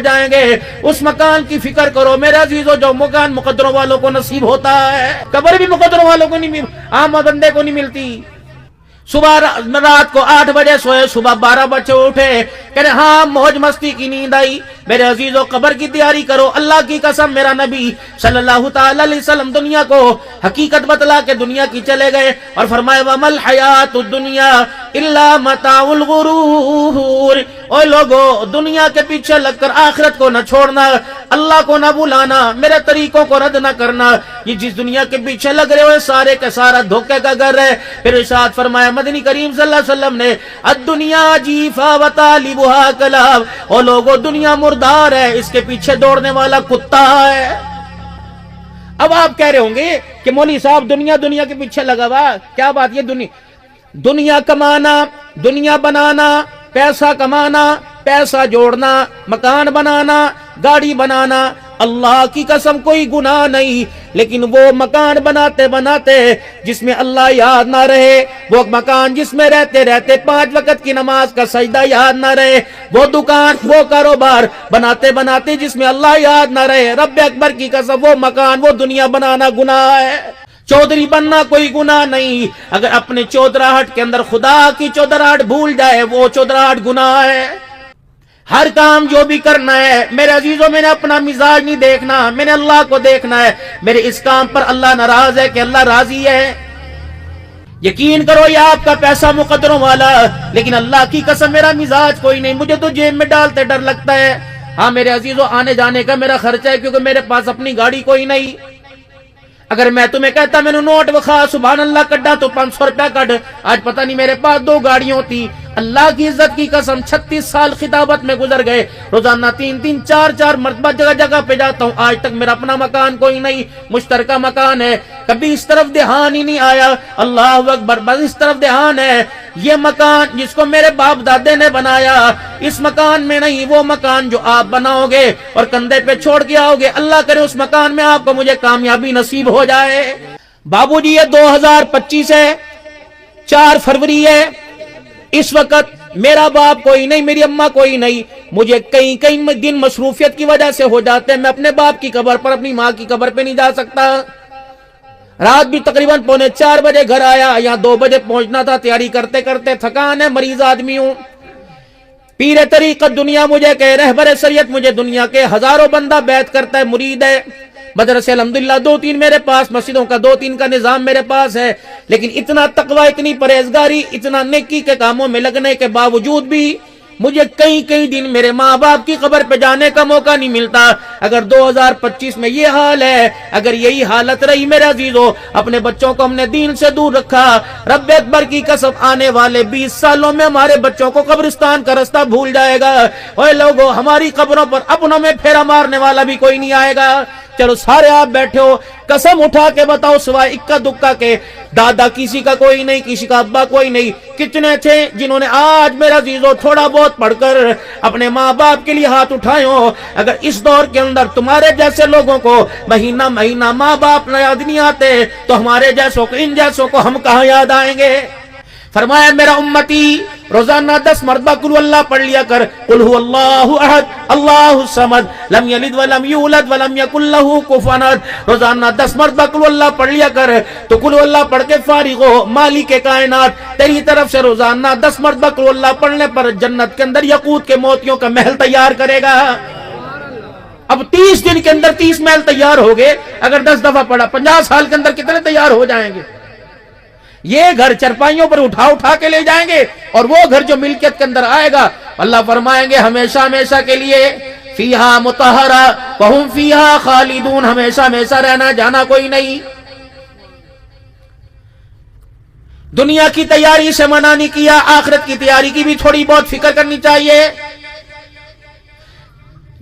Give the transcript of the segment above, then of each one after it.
جائیں گے. اس مکان کی فکر کرو میرے عزیزو جو مکان مقدروں والوں کو نصیب ہوتا ہے. قبر بھی مقدروں والوں کو نہیں عام بندے کو نہیں ملتی. صبح رات کو 8 بجے سوئے, صبح 12 بجے اٹھے, کہتے ہاں موج مستی کی نیند آئی. میرے عزیزو قبر کی تیاری کرو. اللہ کی قسم میرا نبی صلی اللہ تعالی علیہ وسلم دنیا کو حقیقت بتلا کے دنیا کی چلے گئے اور فرمائے وَمَا الْحَيَاةُ الدُّنْيَا إِلَّا مَتَاعُ الْغُرُورِ. اوے لوگو دنیا کے پیچھے لگ کر آخرت کو نہ چھوڑنا, اللہ کو نہ بلانا, میرے طریقوں کو رد نہ کرنا. یہ جس دنیا کے پیچھے لگ رہے ہو سارے کا سارا دھوکے کا گھر ہے. پھر ارشاد فرمایا مدنی کریم صلی اللہ علیہ وسلم نے الدنیا جیفا وطالبها کلاب. او لوگو دنیا مردار ہے, اس کے پیچھے دوڑنے والا کتا ہے. اب آپ کہہ رہے ہوں گے کہ مولوی صاحب دنیا کے پیچھے لگا ہوا, کیا بات یہ دنیا کمانا, دنیا بنانا, پیسہ کمانا, پیسہ جوڑنا, مکان بنانا, گاڑی بنانا, اللہ کی قسم کوئی گناہ نہیں. لیکن وہ مکان بناتے بناتے جس میں اللہ یاد نہ رہے, وہ مکان جس میں رہتے رہتے 5 وقت کی نماز کا سجدہ یاد نہ رہے, وہ دکان وہ کاروبار بناتے بناتے جس میں اللہ یاد نہ رہے, رب اکبر کی قسم وہ مکان وہ دنیا بنانا گناہ ہے. چودھری بننا کوئی گناہ نہیں, اگر اپنے چودراہٹ کے اندر خدا کی چودراہٹ بھول جائے وہ چودراہٹ گناہ ہے. ہر کام جو بھی کرنا ہے میرے عزیزوں میں نے اپنا مزاج نہیں دیکھنا, میں نے اللہ کو دیکھنا ہے. میرے اس کام پر اللہ ناراض ہے کہ اللہ راضی ہے. یقین کرو یہ آپ کا پیسہ مقدروں والا, لیکن اللہ کی قسم میرا مزاج کوئی نہیں, مجھے تو جیب میں ڈالتے ڈر لگتا ہے. ہاں میرے عزیزوں آنے جانے کا میرا خرچہ ہے کیونکہ میرے پاس اپنی گاڑی کوئی نہیں. اگر میں تمہیں کہتا میں نے نوٹ وخا سبحان اللہ کڈا تو 500 روپیہ کڈ, آج پتہ نہیں میرے پاس 2 گاڑیوں تھی. اللہ کی عزت کی قسم 36 سال خطابت میں گزر گئے, روزانہ 3 4 مرتبہ جگہ جگہ پہ جاتا ہوں, آج تک میرا اپنا مکان کوئی نہیں, مشترکہ مکان ہے. کبھی اس طرف دھیان ہی نہیں آیا, اللہ اکبر, بس اس طرف دھیان ہے. یہ مکان جس کو میرے باپ دادے نے بنایا, اس مکان میں نہیں, وہ مکان جو آپ بناؤ گے اور کندھے پہ چھوڑ کے آؤ گے, اللہ کرے اس مکان میں آپ کو مجھے کامیابی نصیب ہو جائے. بابو جی یہ 2025 ہے, 4 فروری ہے. اس وقت میرا باپ کوئی نہیں, میری اماں کوئی نہیں, مجھے کئی دن مصروفیت کی وجہ سے ہو جاتے ہیں. میں اپنے باپ کی قبر پر اپنی ماں کی قبر پہ نہیں جا سکتا. رات بھی تقریباً 3:45 بجے گھر آیا, یہاں 2 بجے پہنچنا تھا. تیاری کرتے کرتے تھکان ہے, مریض آدمی ہوں. پیر طریقت دنیا مجھے کہ رہبر شریعت مجھے دنیا کے ہزاروں بندہ بیعت کرتا ہے, مرید ہے. مدرسے الحمدللہ 2-3 میرے پاس, مسجدوں کا 2-3 کا نظام میرے پاس ہے. لیکن اتنا تقوی, اتنی پرہیزگاری, اتنا نیکی کے کاموں میں لگنے کے باوجود بھی مجھے کئی دن میرے ماں باپ کی قبر پہ جانے کا موقع نہیں ملتا. اگر 2025 میں یہ حال ہے, اگر یہی حالت رہی میرے عزیزو, اپنے بچوں کو ہم نے دین سے دور رکھا, رب اکبر کی قسم آنے والے 20 سالوں میں ہمارے بچوں کو قبرستان کا رستہ بھول جائے گا. اوے لوگو ہماری قبروں پر اپنوں میں پھیرا مارنے والا بھی کوئی نہیں آئے گا. چلو سارے آپ بیٹھے ہو, قسم اٹھا کے بتاؤ سوائے اکا دکا کے دادا کسی کا کوئی نہیں, کسی کا ابا کوئی نہیں, کتنے تھے جنہوں نے آج میرا عزیزو تھوڑا بہت پڑھ کر اپنے ماں باپ کے لیے ہاتھ اٹھائے ہو. اگر اس دور کے اندر تمہارے جیسے لوگوں کو مہینہ ماں باپ یاد نہیں آتے تو ہمارے جیسوں کو, ان جیسوں کو ہم کہاں یاد آئیں گے. فرمایا میرا امتی روزانہ 10 مرتبہ قل اللہ پڑھ لیا کر, قل هو اللہ احد اللہ الصمد لم یلد ولم یولد ولم یکن له کفوا احد. روزانہ 10 مرتبہ قل اللہ پڑھ لیا کر, تو قل اللہ پڑھ کے فارغ ہو. مالک کائنات تیری طرف سے روزانہ 10 مرتبہ قل اللہ پڑھنے پر جنت کے اندر یاقوت کے موتیوں کا محل تیار کرے گا. اب 30 دن کے اندر 30 محل تیار ہو گئے, اگر 10 دفعہ پڑھا 50 سال کے اندر کتنے تیار ہو جائیں گے. یہ گھر چرپائیوں پر اٹھا کے لے جائیں گے, اور وہ گھر جو ملکیت کے اندر آئے گا اللہ فرمائیں گے ہمیشہ ہمیشہ کے لیے فیہا مطہرہ وہم فیہا خالدون, ہمیشہ ہمیشہ رہنا جانا کوئی نہیں. دنیا کی تیاری سے منع نہیں کیا, آخرت کی تیاری کی بھی تھوڑی بہت فکر کرنی چاہیے.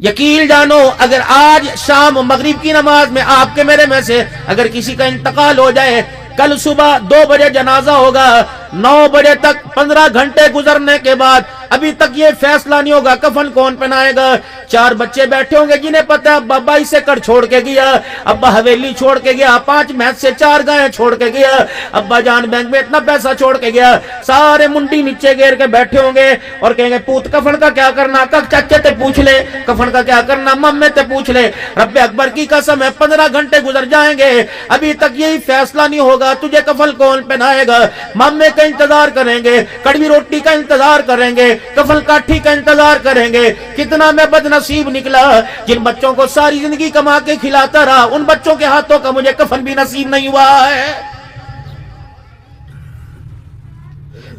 یقین جانو اگر آج شام مغرب کی نماز میں آپ کے میرے میں سے اگر کسی کا انتقال ہو جائے, کل صبح 2 بجے جنازہ ہوگا, 9 بجے تک 15 گھنٹے گزرنے کے بعد ابھی تک یہ فیصلہ نہیں ہوگا کفن کون پہنائے گا. 4 بچے بیٹھے ہوں گے جنہیں پتا ابا 22 ایکڑ چھوڑ کے گیا, ابا حویلی چھوڑ کے گیا, 5 بھینس سے 4 گائیں چھوڑ کے گیا, ابا جان بینک میں اتنا پیسہ چھوڑ کے گیا. سارے منڈی نیچے گیر کے بیٹھے ہوں گے اور کہیں گے پوت کفن کا کیا کرنا, چچے تے پوچھ لے کفن کا کیا کرنا, ممے تے پوچھ لے. رب اکبر کی قسم ہے 15 گھنٹے گزر جائیں گے ابھی تک یہی فیصلہ نہیں ہوگا تجھے کفن کون پہنائے گا. مامے کا انتظار کریں گے, کڑوی روٹی کا انتظار کریں گے, کفن کاٹھی کا انتظار کریں گے. کتنا میں بد نصیب نکلا جن بچوں کو ساری زندگی کما کے کھلاتا رہا, ان بچوں کے ہاتھوں کا مجھے کفن بھی نصیب نہیں ہوا ہے.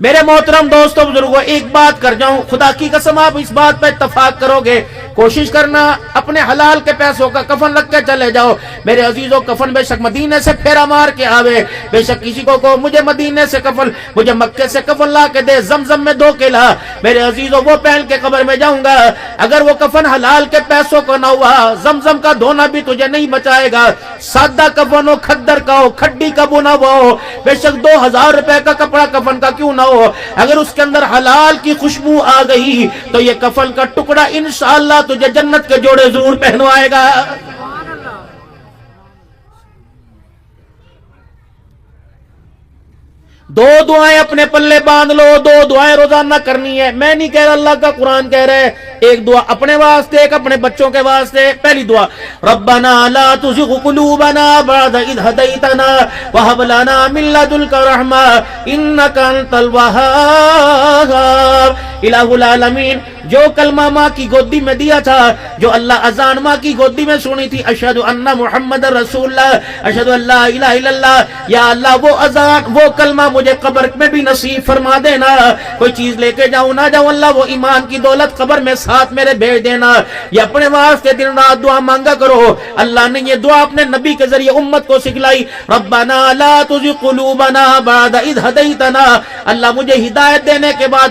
میرے محترم دوستوں بزرگوں, ایک بات کر جاؤں, خدا کی قسم آپ اس بات پہ اتفاق کرو گے, کوشش کرنا اپنے حلال کے پیسوں کا کفن رکھ کے چلے جاؤ. میرے عزیزوں, کفن بے شک مدینے سے پھیرا مار کے آوے. بے شک کسی کو مجھے مدینے سے کفن, مجھے مکے سے کفن لا کے دے, زمزم میں دھو کے لا. میرے عزیزوں, وہ پہن کے قبر میں جاؤں گا. اگر وہ کفن حلال کے پیسوں کو نہ ہوا, زمزم کا دھونا بھی تجھے نہیں بچائے گا. سادہ کفن ہو, کھدر کا ہو, کھڈی کا بنا ہوا ہو, بے شک 2000 روپے کا کپڑا کفن کا کیوں نہ ہو, اگر اس کے اندر حلال کی خوشبو آ گئی تو یہ کفن کا ٹکڑا انشاءاللہ تجھے جنت کے جوڑے ضرور پہنوائے گا. دو دعائیں اپنے پلے باندھ لو, 2 دعائیں روزانہ کرنی ہے. میں نہیں کہہ رہا, اللہ کا قرآن کہہ رہے. ایک دعا اپنے واسطے, ایک اپنے بچوں کے واسطے. پہلی دعا, ربنا لا تزغ قلوبنا بعد اذ ہدیتنا وہب لنا من لدنک رحمہ انک انت الوہاب. الہ العالمین, جو کلمہ ماں کی گودی میں دیا تھا, جو اللہ اذان ماں کی گودی میں سنی تھی, اشہد ان محمد رسول اللہ, اشہد ان لا الہ الا اللہ, یا اللہ وہ اذان وہ کلمہ مجھے قبر میں بھی نصیب فرما دینا. کوئی چیز لے کے جاؤں نہ جاؤں, اللہ وہ ایمان کی دولت قبر میں ساتھ میرے بھیج دینا. یہ اپنے واسطے دن رات دعا مانگا کرو. اللہ نے یہ دعا اپنے نبی کے ذریعے امت کو سکھلائی. ربنا لا تزغ قلوبنا بعد اذ ہدیتنا, اللہ مجھے ہدایت دینے کے بعد